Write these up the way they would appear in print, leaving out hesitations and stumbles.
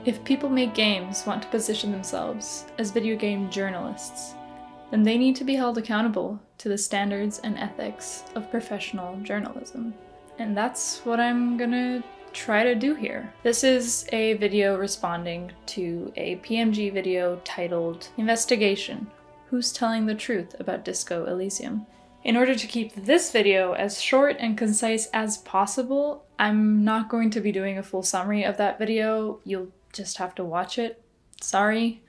If people make games want to position themselves as video game journalists, then they need to be held accountable to the standards and ethics of professional journalism. And that's what I'm gonna try to do here. This is a video responding to a PMG video titled Investigation: Who's Telling the Truth About Disco Elysium? In order to keep this video as short and concise as possible, I'm not going to be doing a full summary of that video. You'll just have to watch it. Sorry.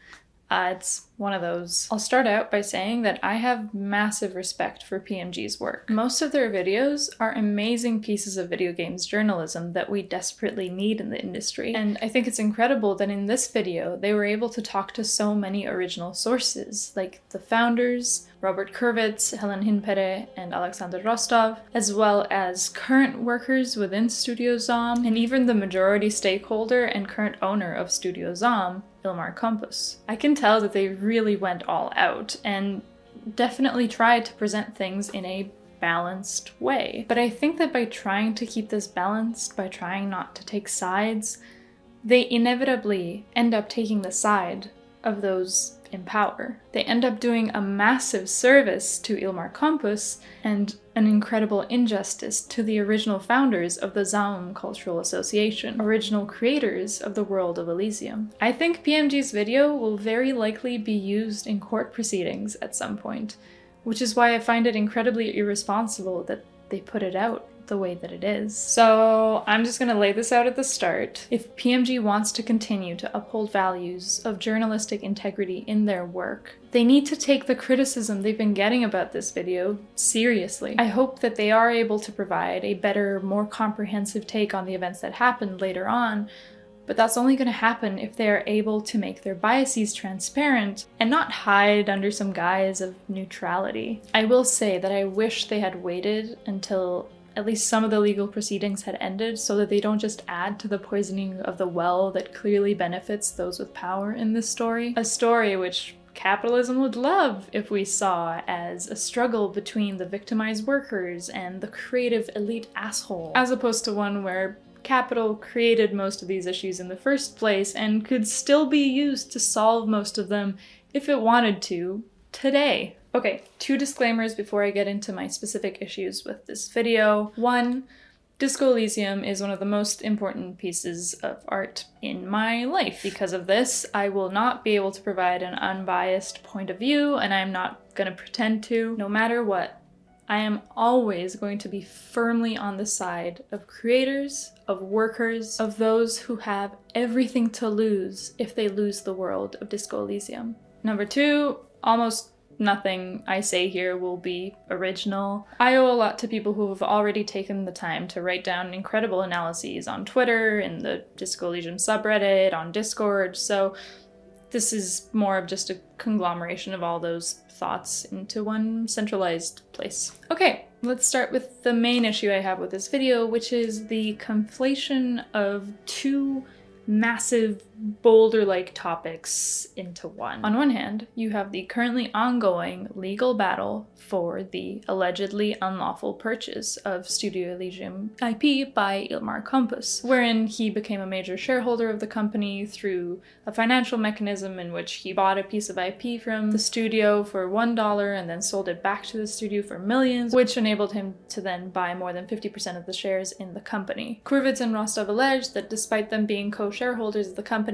It's one of those. I'll start out by saying that I have massive respect for PMG's work. Most of their videos are amazing pieces of video games journalism that we desperately need in the industry. And I think it's incredible that in this video, they were able to talk to so many original sources, like the founders, Robert Kurvitz, Helen Hinpere, and Alexander Rostov, as well as current workers within Studio Zom, and even the majority stakeholder and current owner of Studio Zom, Ilmar Kompus. I can tell that they really went all out, and definitely tried to present things in a balanced way. But I think that by trying to keep this balanced, by trying not to take sides, they inevitably end up taking the side of those in power. They end up doing a massive service to Ilmar Kompus and an incredible injustice to the original founders of the Zaum Cultural Association, original creators of the world of Elysium. I think PMG's video will very likely be used in court proceedings at some point, which is why I find it incredibly irresponsible that they put it out the way that it is. So I'm just gonna lay this out at the start. If PMG wants to continue to uphold values of journalistic integrity in their work, they need to take the criticism they've been getting about this video seriously. I hope that they are able to provide a better, more comprehensive take on the events that happened later on, but that's only going to happen if they are able to make their biases transparent and not hide under some guise of neutrality. I will say that I wish they had waited until at least some of the legal proceedings had ended so that they don't just add to the poisoning of the well that clearly benefits those with power in this story. A story which capitalism would love if we saw as a struggle between the victimized workers and the creative elite asshole, as opposed to one where capital created most of these issues in the first place and could still be used to solve most of them if it wanted to today. Okay, 2 disclaimers before I get into my specific issues with this video. 1, Disco Elysium is one of the most important pieces of art in my life. Because of this, I will not be able to provide an unbiased point of view, and I'm not gonna pretend to, no matter what. I am always going to be firmly on the side of creators, of workers, of those who have everything to lose if they lose the world of Disco Elysium. Number 2, almost nothing I say here will be original. I owe a lot to people who have already taken the time to write down incredible analyses on Twitter, in the Disco Elysium subreddit, on Discord, so this is more of just a conglomeration of all those thoughts into one centralized place. Okay, let's start with the main issue I have with this video, which is the conflation of 2 massive boulder-like topics into one. On one hand, you have the currently ongoing legal battle for the allegedly unlawful purchase of Studio Elysium IP by Ilmar Kompus, wherein he became a major shareholder of the company through a financial mechanism in which he bought a piece of IP from the studio for $1 and then sold it back to the studio for millions, which enabled him to then buy more than 50% of the shares in the company. Kurvitz and Rostov alleged that despite them being co-shareholders of the company,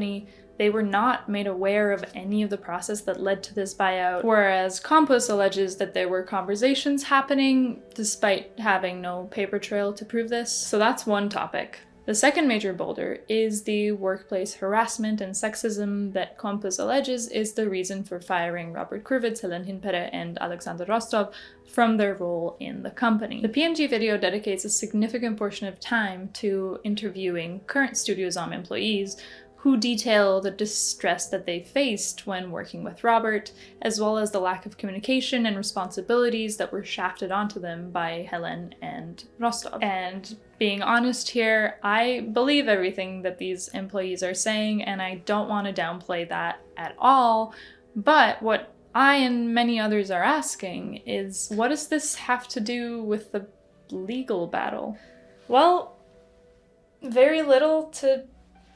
they were not made aware of any of the process that led to this buyout, whereas Kompus alleges that there were conversations happening despite having no paper trail to prove this. So that's one topic. The second major boulder is the workplace harassment and sexism that Kompus alleges is the reason for firing Robert Kurvitz, Helen Hinpere, and Alexander Rostov from their role in the company. The PMG video dedicates a significant portion of time to interviewing current Studio Zom employees who detail the distress that they faced when working with Robert, as well as the lack of communication and responsibilities that were shafted onto them by Helen and Rostov. And being honest here, I believe everything that these employees are saying, and I don't want to downplay that at all, but what I and many others are asking is, what does this have to do with the legal battle? Well, very little to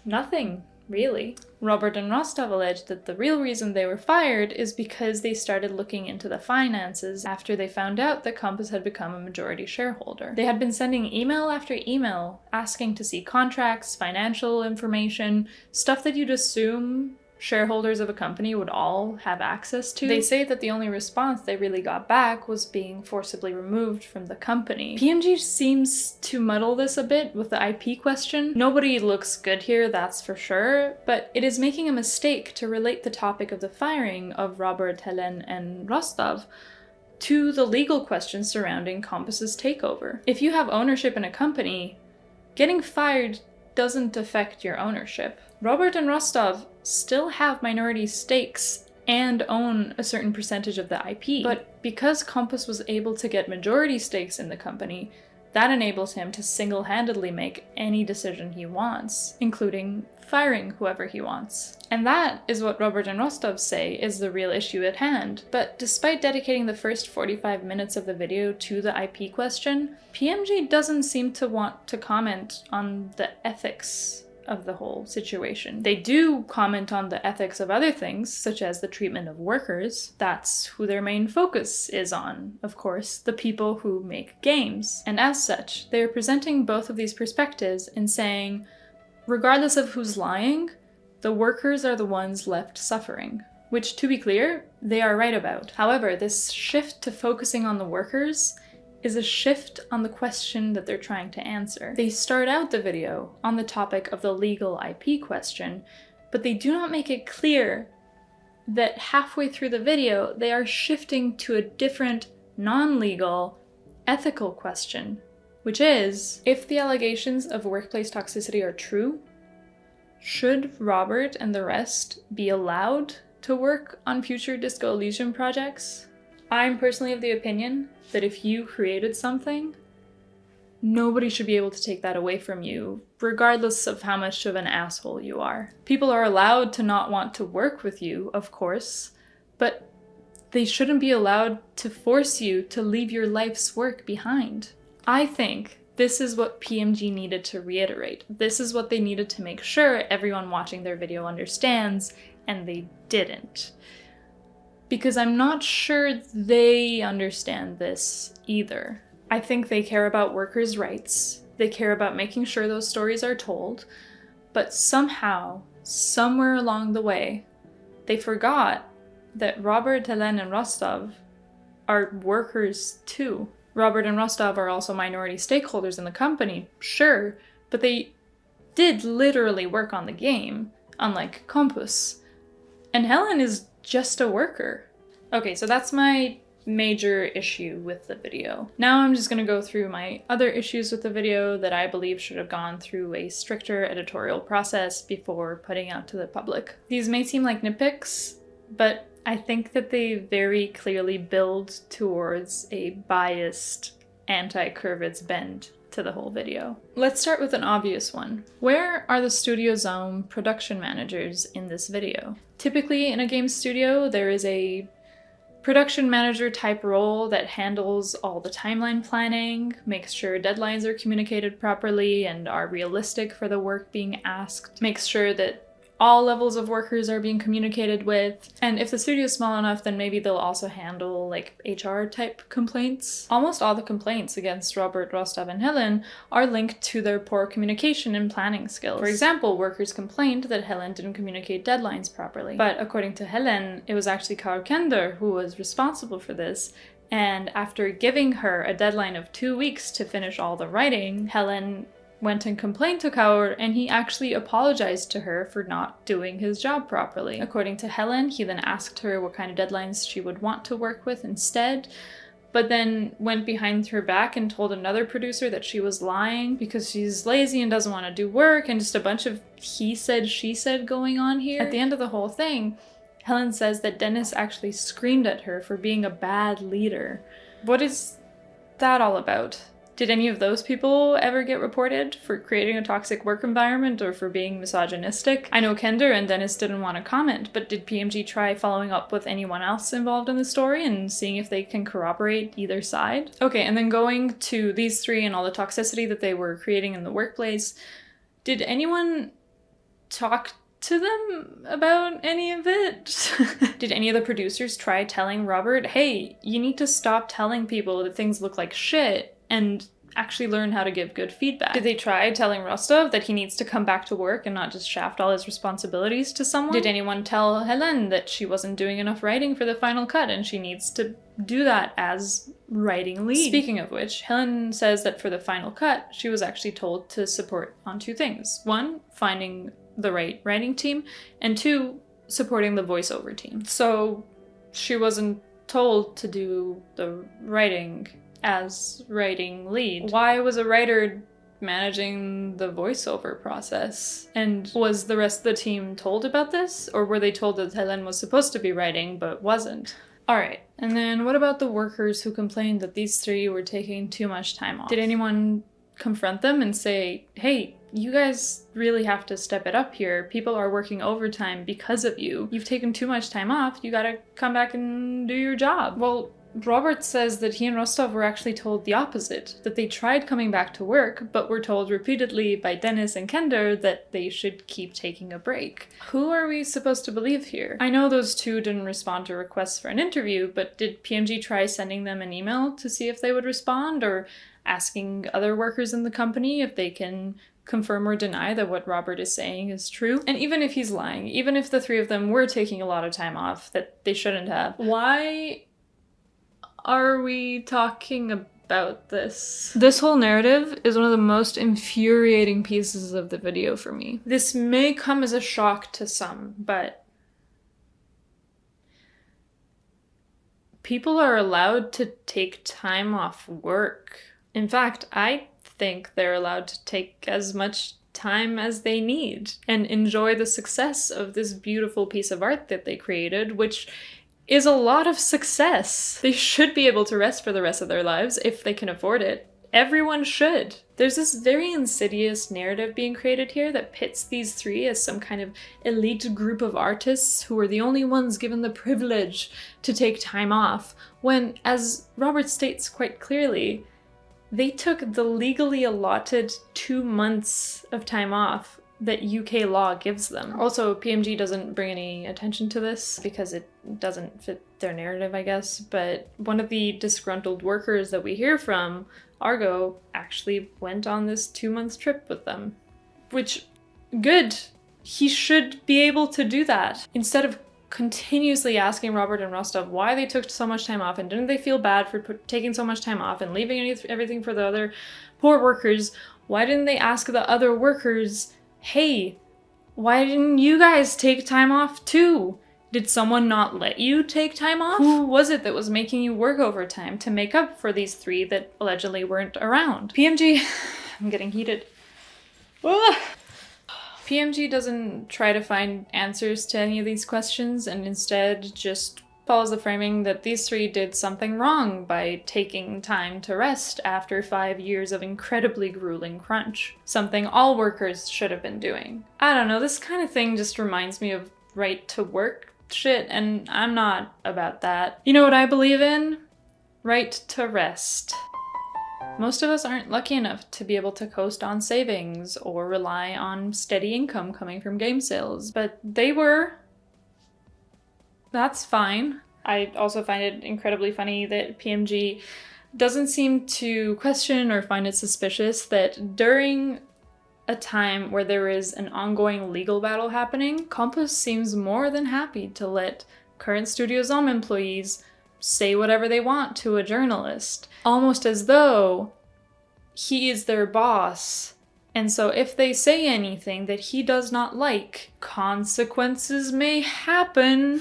nothing, really. Robert and Rostov alleged that the real reason they were fired is because they started looking into the finances after they found out that Compass had become a majority shareholder. They had been sending email after email asking to see contracts, financial information, stuff that you'd assume shareholders of a company would all have access to. They say that the only response they really got back was being forcibly removed from the company. PMG seems to muddle this a bit with the IP question. Nobody looks good here, that's for sure, but it is making a mistake to relate the topic of the firing of Robert, Helen, and Rostov to the legal questions surrounding Compass's takeover. If you have ownership in a company, getting fired doesn't affect your ownership. Robert and Rostov still have minority stakes and own a certain percentage of the IP, but because Compass was able to get majority stakes in the company, that enables him to single-handedly make any decision he wants, including firing whoever he wants. And that is what Robert and Rostov say is the real issue at hand. But despite dedicating the first 45 minutes of the video to the IP question, PMG doesn't seem to want to comment on the ethics of the whole situation. They do comment on the ethics of other things, such as the treatment of workers. That's who their main focus is on, of course, the people who make games. And as such, they are presenting both of these perspectives and saying, regardless of who's lying, the workers are the ones left suffering. Which, to be clear, they are right about. However, this shift to focusing on the workers is a shift on the question that they're trying to answer. They start out the video on the topic of the legal IP question, but they do not make it clear that halfway through the video they are shifting to a different, non-legal, ethical question, which is, if the allegations of workplace toxicity are true, should Robert and the rest be allowed to work on future Disco Elysium projects? I'm personally of the opinion that if you created something, nobody should be able to take that away from you, regardless of how much of an asshole you are. People are allowed to not want to work with you, of course, but they shouldn't be allowed to force you to leave your life's work behind. I think this is what PMG needed to reiterate. This is what they needed to make sure everyone watching their video understands, and they didn't. Because I'm not sure they understand this either. I think they care about workers' rights, they care about making sure those stories are told, but somehow, somewhere along the way, they forgot that Robert, Helen, and Rostov are workers too. Robert and Rostov are also minority stakeholders in the company, sure, but they did literally work on the game, unlike Compass. And Helen is just a worker. Okay, so that's my major issue with the video. Now I'm just gonna go through my other issues with the video that I believe should have gone through a stricter editorial process before putting out to the public. These may seem like nitpicks, but I think that they very clearly build towards a biased anti-Kurvitz bend to the whole video. Let's start with an obvious one. Where are the studio's own production managers in this video? Typically in a game studio, there is a production manager type role that handles all the timeline planning, makes sure deadlines are communicated properly and are realistic for the work being asked, makes sure that all levels of workers are being communicated with, and if the studio is small enough, then maybe they'll also handle like HR type complaints. Almost all the complaints against Robert, Rostov, and Helen are linked to their poor communication and planning skills. For example, workers complained that Helen didn't communicate deadlines properly. But according to Helen, it was actually Karl Kender who was responsible for this, and after giving her a deadline of 2 weeks to finish all the writing, Helen went and complained to Kaur, and he actually apologized to her for not doing his job properly. According to Helen, he then asked her what kind of deadlines she would want to work with instead, but then went behind her back and told another producer that she was lying because she's lazy and doesn't want to do work, and just a bunch of he said, she said going on here. At the end of the whole thing, Helen says that Dennis actually screamed at her for being a bad leader. What is that all about? Did any of those people ever get reported for creating a toxic work environment or for being misogynistic? I know Kender and Dennis didn't want to comment, but did PMG try following up with anyone else involved in the story and seeing if they can corroborate either side? Okay, and then going to these three and all the toxicity that they were creating in the workplace, did anyone talk to them about any of it? Did any of the producers try telling Robert, hey, you need to stop telling people that things look like shit and actually learn how to give good feedback? Did they try telling Rostov that he needs to come back to work and not just shaft all his responsibilities to someone? Did anyone tell Helen that she wasn't doing enough writing for the final cut and she needs to do that as writing lead? Speaking of which, Helen says that for the final cut, she was actually told to support on 2 things. 1, finding the right writing team, and 2, supporting the voiceover team. So she wasn't told to do the writing as writing lead. Why was a writer managing the voiceover process? And was the rest of the team told about this? Or were they told that Helen was supposed to be writing but wasn't? Alright, and then what about the workers who complained that these 3 were taking too much time off? Did anyone confront them and say, hey, you guys really have to step it up here. People are working overtime because of you. You've taken too much time off. You gotta come back and do your job. Well, Robert says that he and Rostov were actually told the opposite, that they tried coming back to work, but were told repeatedly by Dennis and Kender that they should keep taking a break. Who are we supposed to believe here? I know those 2 didn't respond to requests for an interview, but did PMG try sending them an email to see if they would respond, or asking other workers in the company if they can confirm or deny that what Robert is saying is true? And even if he's lying, even if the 3 of them were taking a lot of time off that they shouldn't have, why are we talking about this? This whole narrative is one of the most infuriating pieces of the video for me. This may come as a shock to some, but people are allowed to take time off work. In fact, I think they're allowed to take as much time as they need and enjoy the success of this beautiful piece of art that they created, which is a lot of success. They should be able to rest for the rest of their lives if they can afford it. Everyone should. There's this very insidious narrative being created here that pits these 3 as some kind of elite group of artists who are the only ones given the privilege to take time off, when, as Robert states quite clearly, they took the legally allotted 2 months of time off that UK law gives them. Also, PMG doesn't bring any attention to this because it doesn't fit their narrative, I guess, but one of the disgruntled workers that we hear from, Argo, actually went on this 2-month trip with them. Which, good. He should be able to do that. Instead of continuously asking Robert and Rostov why they took so much time off and didn't they feel bad for taking so much time off and leaving everything for the other poor workers, why didn't they ask the other workers, hey, why didn't you guys take time off too? Did someone not let you take time off? Who was it that was making you work overtime to make up for these 3 that allegedly weren't around? PMG, I'm getting heated. PMG doesn't try to find answers to any of these questions and instead just follows the framing that these 3 did something wrong by taking time to rest after 5 years of incredibly grueling crunch. Something all workers should have been doing. I don't know, this kind of thing just reminds me of right to work shit, and I'm not about that. You know what I believe in? Right to rest. Most of us aren't lucky enough to be able to coast on savings or rely on steady income coming from game sales, but they were. That's fine. I also find it incredibly funny that PMG doesn't seem to question or find it suspicious that during a time where there is an ongoing legal battle happening, Compass seems more than happy to let current Studio Zom employees say whatever they want to a journalist, almost as though he is their boss. And so if they say anything that he does not like, consequences may happen.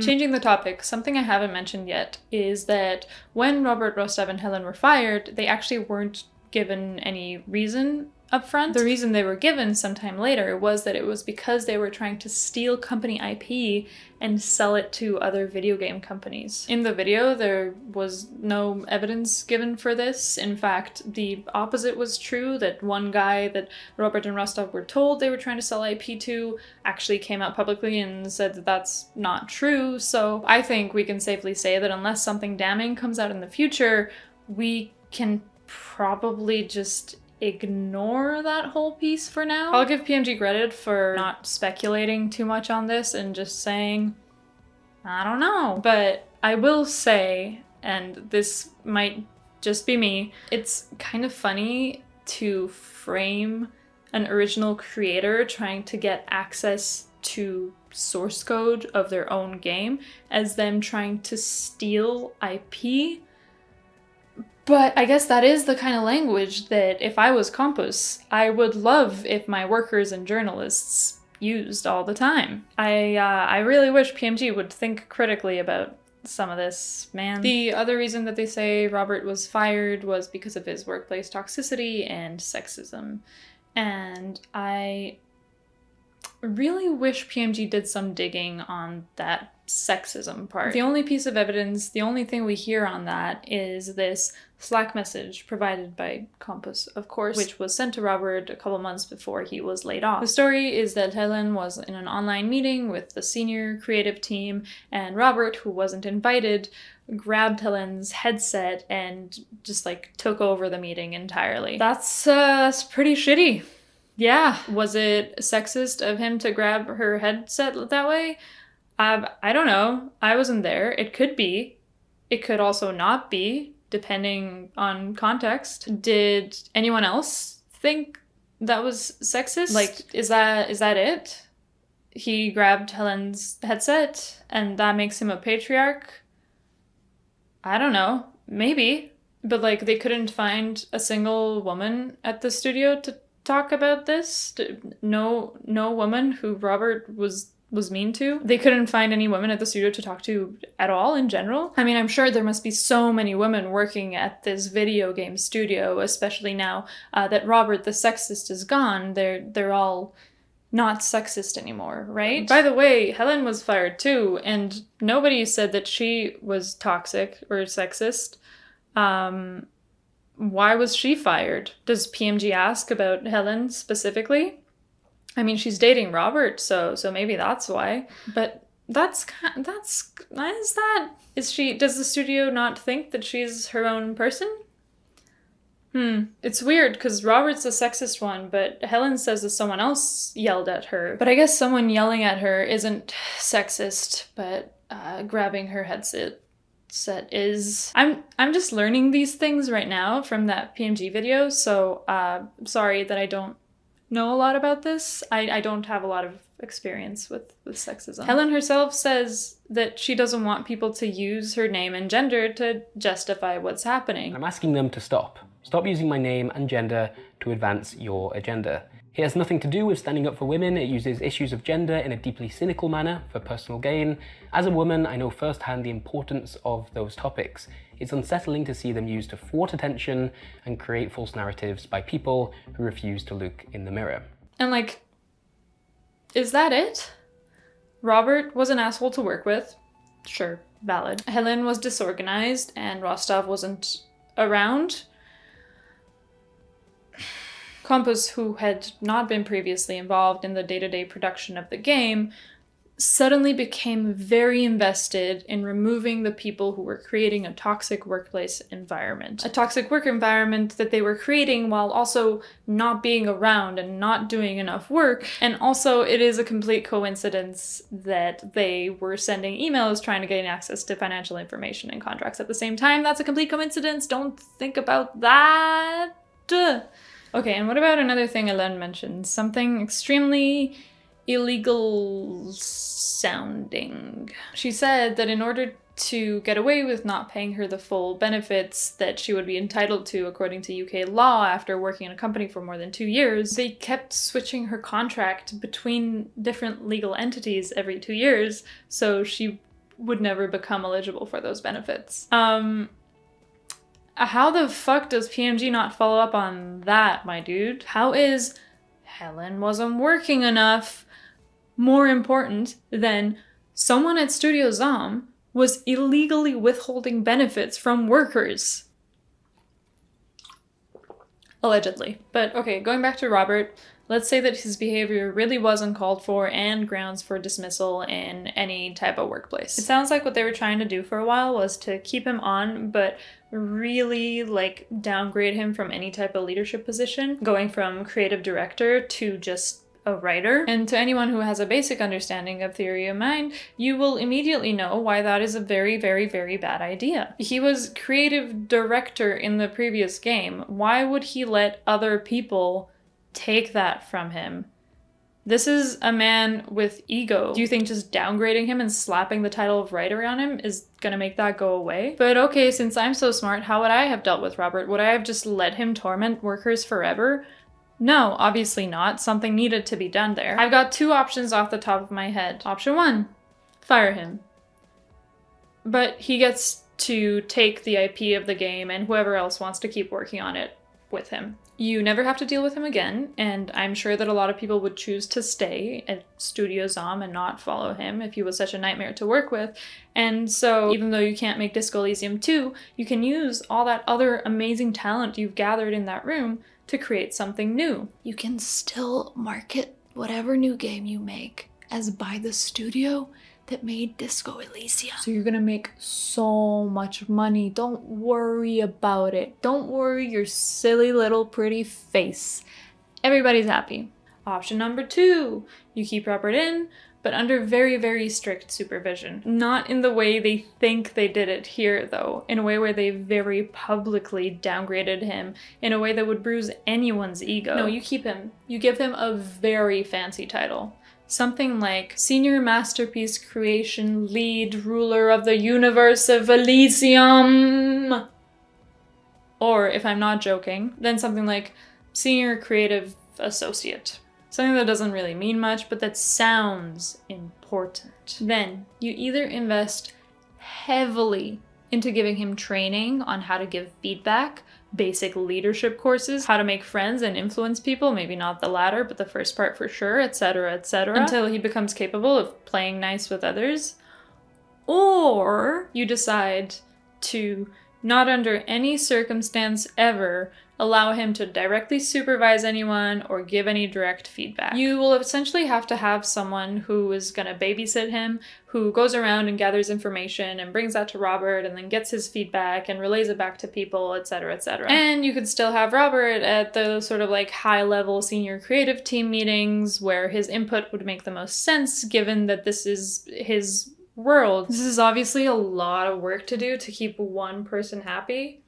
Changing the topic, something I haven't mentioned yet is that when Robert, Rostov, and Helen were fired, they actually weren't given any reason up front. The reason they were given sometime later was that it was because they were trying to steal company IP and sell it to other video game companies. In the video, there was no evidence given for this. In fact, the opposite was true, that one guy that Robert and Rostov were told they were trying to sell IP to actually came out publicly and said that that's not true. So I think we can safely say that unless something damning comes out in the future, we can probably just ignore that whole piece for now. I'll give PMG credit for not speculating too much on this and just saying, I don't know. But I will say, and this might just be me, it's kind of funny to frame an original creator trying to get access to source code of their own game as them trying to steal IP. But I guess that is the kind of language that if I was Compus, I would love if my workers and journalists used all the time. I really wish PMG would think critically about some of this, man. The other reason that they say Robert was fired was because of his workplace toxicity and sexism. And I really wish PMG did some digging on that sexism part. The only piece of evidence, the only thing we hear on that is this Slack message provided by Compus, of course, which was sent to Robert a couple months before he was laid off. The story is that Helen was in an online meeting with the senior creative team, and Robert, who wasn't invited, grabbed Helen's headset and just like took over the meeting entirely. That's pretty shitty. Yeah. Was it sexist of him to grab her headset that way? I don't know. I wasn't there. It could be. It could also not be, depending on context. Did anyone else think that was sexist? Like, is that it? He grabbed Helen's headset and that makes him a patriarch? I don't know. Maybe. But like, they couldn't find a single woman at the studio to talk about this? No woman who Robert was mean to? They couldn't find any women at the studio to talk to at all in general? I mean, I'm sure there must be so many women working at this video game studio, especially now that Robert the sexist is gone. They're all not sexist anymore, right? By the way, Helen was fired too, and nobody said that she was toxic or sexist. Why was she fired? Does PMG ask about Helen specifically? I mean, she's dating Robert, so maybe that's why. But does the studio not think that she's her own person? It's weird, because Robert's the sexist one, but Helen says that someone else yelled at her. But I guess someone yelling at her isn't sexist, but grabbing her headset is. I'm just learning these things right now from that PMG video, so sorry that I don't know a lot about this. I don't have a lot of experience with sexism. Helen herself says that she doesn't want people to use her name and gender to justify what's happening. I'm asking them to stop. Stop using my name and gender to advance your agenda. It has nothing to do with standing up for women. It uses issues of gender in a deeply cynical manner for personal gain. As a woman, I know firsthand the importance of those topics. It's unsettling to see them used to thwart attention and create false narratives by people who refuse to look in the mirror. And like, is that it? Robert was an asshole to work with. Sure, valid. Helen was disorganized and Rostov wasn't around. Compus, who had not been previously involved in the day-to-day production of the game, suddenly became very invested in removing the people who were creating a toxic workplace environment. A toxic work environment that they were creating while also not being around and not doing enough work. And also, it is a complete coincidence that they were sending emails trying to gain access to financial information and contracts at the same time. That's a complete coincidence. Don't think about that. Okay, and what about another thing Ellen mentioned? Something extremely illegal sounding. She said that in order to get away with not paying her the full benefits that she would be entitled to according to UK law after working in a company for more than 2 years, they kept switching her contract between different legal entities every 2 years, so she would never become eligible for those benefits. How the fuck does PMG not follow up on that, my dude? How is Helen wasn't working enough more important than someone at Studio Zom was illegally withholding benefits from workers? Allegedly. But okay, going back to Robert, Let's say that his behavior really was uncalled for and grounds for dismissal in any type of workplace. It sounds like what they were trying to do for a while was to keep him on, but really like downgrade him from any type of leadership position, going from creative director to just a writer. And to anyone who has a basic understanding of theory of mind, you will immediately know why that is a very, very, very bad idea. He was creative director in the previous game. Why would he let other people take that from him? This is a man with ego. Do you think just downgrading him and slapping the title of writer on him is gonna make that go away? But okay, since I'm so smart, how would I have dealt with Robert? Would I have just let him torment workers forever? No, obviously not. Something needed to be done there. I've got two options off the top of my head. Option 1, fire him. But he gets to take the IP of the game and whoever else wants to keep working on it with him. You never have to deal with him again, and I'm sure that a lot of people would choose to stay at Studio Zom and not follow him if he was such a nightmare to work with. And so, even though you can't make Disco Elysium 2, you can use all that other amazing talent you've gathered in that room to create something new. You can still market whatever new game you make as by the studio that made Disco Elysium. So you're gonna make so much money. Don't worry about it. Don't worry your silly little pretty face. Everybody's happy. Option number 2, you keep Robert in, but under very, very strict supervision. Not in the way they think they did it here, though. In a way where they very publicly downgraded him, in a way that would bruise anyone's ego. No, you keep him. You give him a very fancy title. Something like Senior Masterpiece Creation Lead Ruler of the Universe of Elysium! Or, if I'm not joking, then something like Senior Creative Associate. Something that doesn't really mean much, but that sounds important. Then, you either invest heavily into giving him training on how to give feedback, basic leadership courses, how to make friends and influence people, maybe not the latter, but the first part for sure, etc., until he becomes capable of playing nice with others. Or you decide to, not under any circumstance ever, allow him to directly supervise anyone or give any direct feedback. You will essentially have to have someone who is going to babysit him, who goes around and gathers information and brings that to Robert and then gets his feedback and relays it back to people, etc., etc. And you could still have Robert at the sort of like high-level senior creative team meetings where his input would make the most sense given that this is his world. This is obviously a lot of work to do to keep one person happy.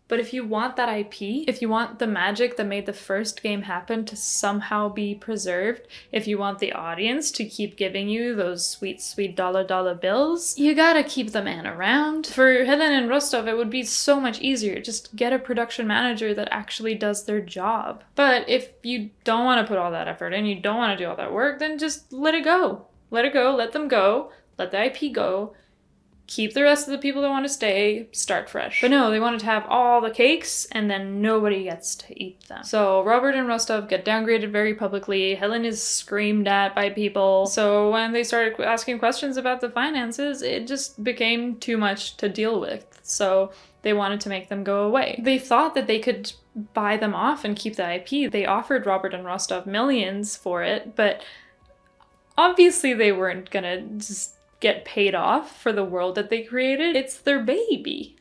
But if you want that IP, if you want the magic that made the first game happen to somehow be preserved, if you want the audience to keep giving you those sweet, sweet dollar bills, you gotta keep the man around. For Helen and Rostov, it would be so much easier. Just get a production manager that actually does their job. But if you don't want to put all that effort in, you don't want to do all that work, then just let it go. Let it go, let them go, let the IP go. Keep the rest of the people that want to stay, start fresh. But no, they wanted to have all the cakes, and then nobody gets to eat them. So Robert and Rostov get downgraded very publicly. Helen is screamed at by people. So when they started asking questions about the finances, it just became too much to deal with. So they wanted to make them go away. They thought that they could buy them off and keep the IP. They offered Robert and Rostov millions for it, but obviously they weren't gonna just get paid off for the world that they created. It's their baby.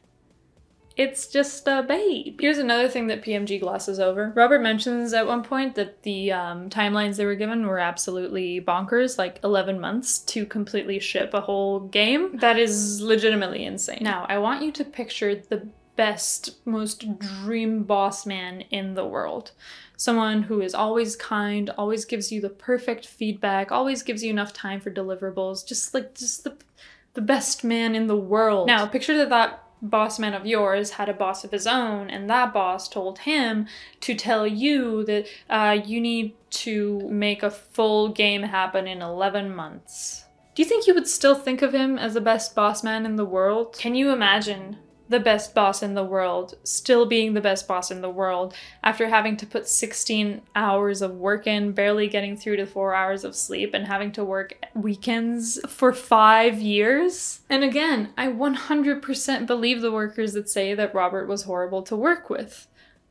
It's just a baby. Here's another thing that PMG glosses over. Robert mentions at one point that the timelines they were given were absolutely bonkers, like 11 months to completely ship a whole game. That is legitimately insane. Now, I want you to picture the best, most dream boss man in the world. Someone who is always kind, always gives you the perfect feedback, always gives you enough time for deliverables, just the best man in the world. Now, picture that boss man of yours had a boss of his own, and that boss told him to tell you that you need to make a full game happen in 11 months. Do you think you would still think of him as the best boss man in the world? Can you imagine the best boss in the world still being the best boss in the world after having to put 16 hours of work in, barely getting through to 4 hours of sleep, and having to work weekends for 5 years? And again, I 100% believe the workers that say that Robert was horrible to work with.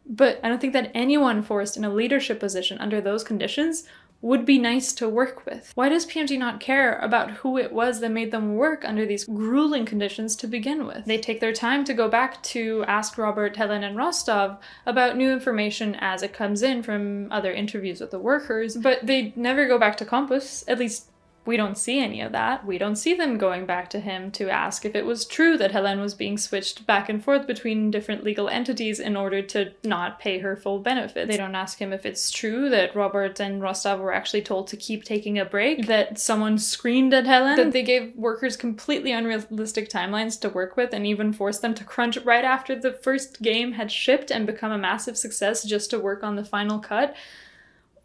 But I don't think that anyone forced in a leadership position under those conditions would be nice to work with. Why does PMG not care about who it was that made them work under these grueling conditions to begin with? They take their time to go back to ask Robert, Helen, and Rostov about new information as it comes in from other interviews with the workers, but they never go back to Compass. At least we don't see any of that. We don't see them going back to him to ask if it was true that Helen was being switched back and forth between different legal entities in order to not pay her full benefits. They don't ask him if it's true that Robert and Rostov were actually told to keep taking a break, that someone screamed at Helen, that they gave workers completely unrealistic timelines to work with and even forced them to crunch right after the first game had shipped and become a massive success just to work on the final cut.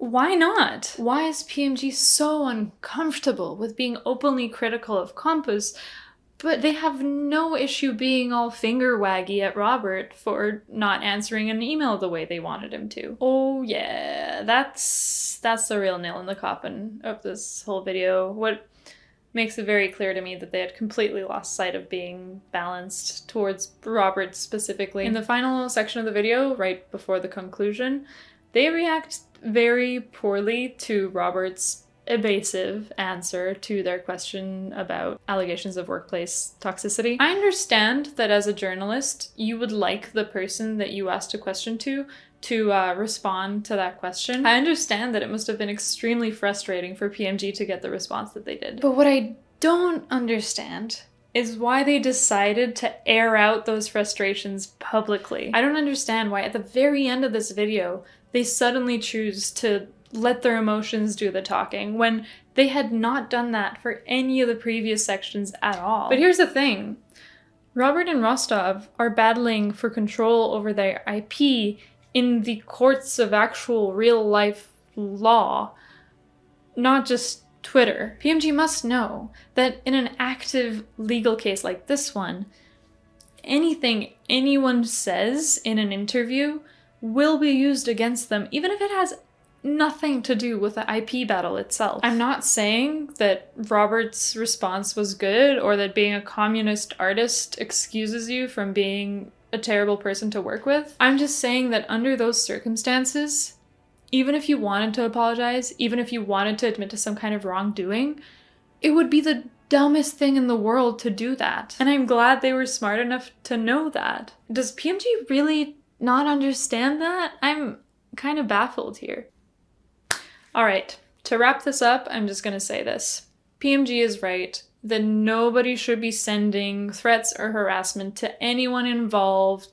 Why not? Why is PMG so uncomfortable with being openly critical of Compass, but they have no issue being all finger waggy at Robert for not answering an email the way they wanted him to? Oh yeah, that's the real nail in the coffin of this whole video. What makes it very clear to me that they had completely lost sight of being balanced towards Robert specifically. In the final section of the video, right before the conclusion, they react very poorly to Robert's evasive answer to their question about allegations of workplace toxicity. I understand that as a journalist, you would like the person that you asked a question to respond to that question. I understand that it must have been extremely frustrating for PMG to get the response that they did. But what I don't understand is why they decided to air out those frustrations publicly. I don't understand why at the very end of this video, they suddenly choose to let their emotions do the talking when they had not done that for any of the previous sections at all. But here's the thing. Robert and Rostov are battling for control over their IP in the courts of actual real-life law, not just Twitter. PMG must know that in an active legal case like this one, anything anyone says in an interview will be used against them, even if it has nothing to do with the IP battle itself. I'm not saying that Robert's response was good or that being a communist artist excuses you from being a terrible person to work with. I'm just saying that under those circumstances, even if you wanted to apologize, even if you wanted to admit to some kind of wrongdoing, it would be the dumbest thing in the world to do that. And I'm glad they were smart enough to know that. Does PMG really not understand that? I'm kind of baffled here. All right, to wrap this up, I'm just gonna say this. PMG is right that nobody should be sending threats or harassment to anyone involved.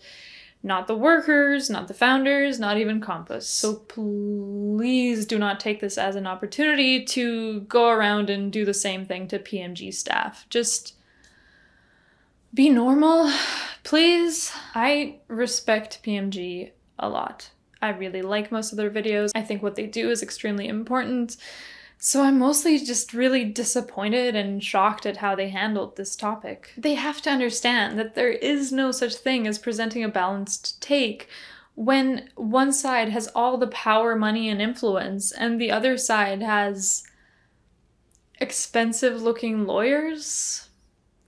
Not the workers, not the founders, not even Compass. So please do not take this as an opportunity to go around and do the same thing to PMG staff. Just be normal, please. I respect PMG a lot. I really like most of their videos. I think what they do is extremely important. So I'm mostly just really disappointed and shocked at how they handled this topic. They have to understand that there is no such thing as presenting a balanced take when one side has all the power, money, and influence, and the other side has expensive-looking lawyers.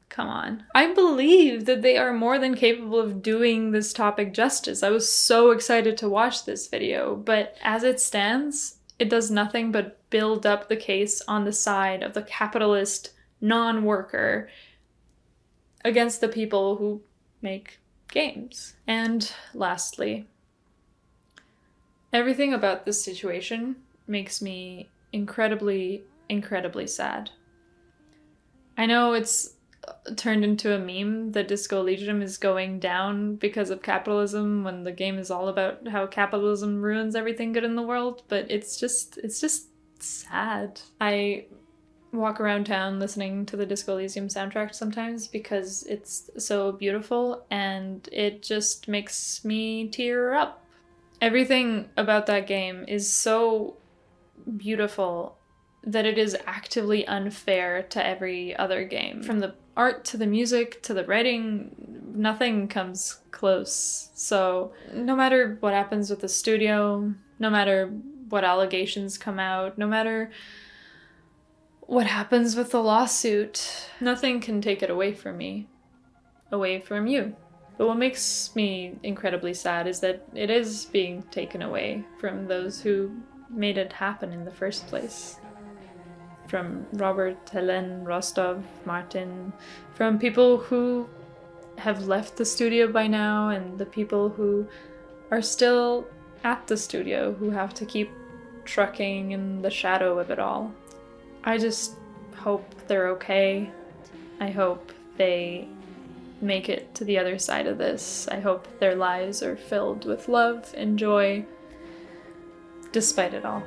Come on. I believe that they are more than capable of doing this topic justice. I was so excited to watch this video, but as it stands, it does nothing but build up the case on the side of the capitalist non-worker against the people who make games. And lastly, everything about this situation makes me incredibly, incredibly sad. I know it's turned into a meme that Disco Elysium is going down because of capitalism when the game is all about how capitalism ruins everything good in the world, but it's just sad. I walk around town listening to the Disco Elysium soundtrack sometimes because it's so beautiful and it just makes me tear up. Everything about that game is so beautiful that it is actively unfair to every other game. From the art to the music to the writing, nothing comes close. So no matter what happens with the studio, no matter what allegations come out, no matter what happens with the lawsuit, nothing can take it away from me, away from you. But what makes me incredibly sad is that it is being taken away from those who made it happen in the first place. From Robert, Helen, Rostov, Martin, from people who have left the studio by now, and the people who are still at the studio who have to keep trucking in the shadow of it all. I just hope they're okay. I hope they make it to the other side of this. I hope their lives are filled with love and joy, despite it all.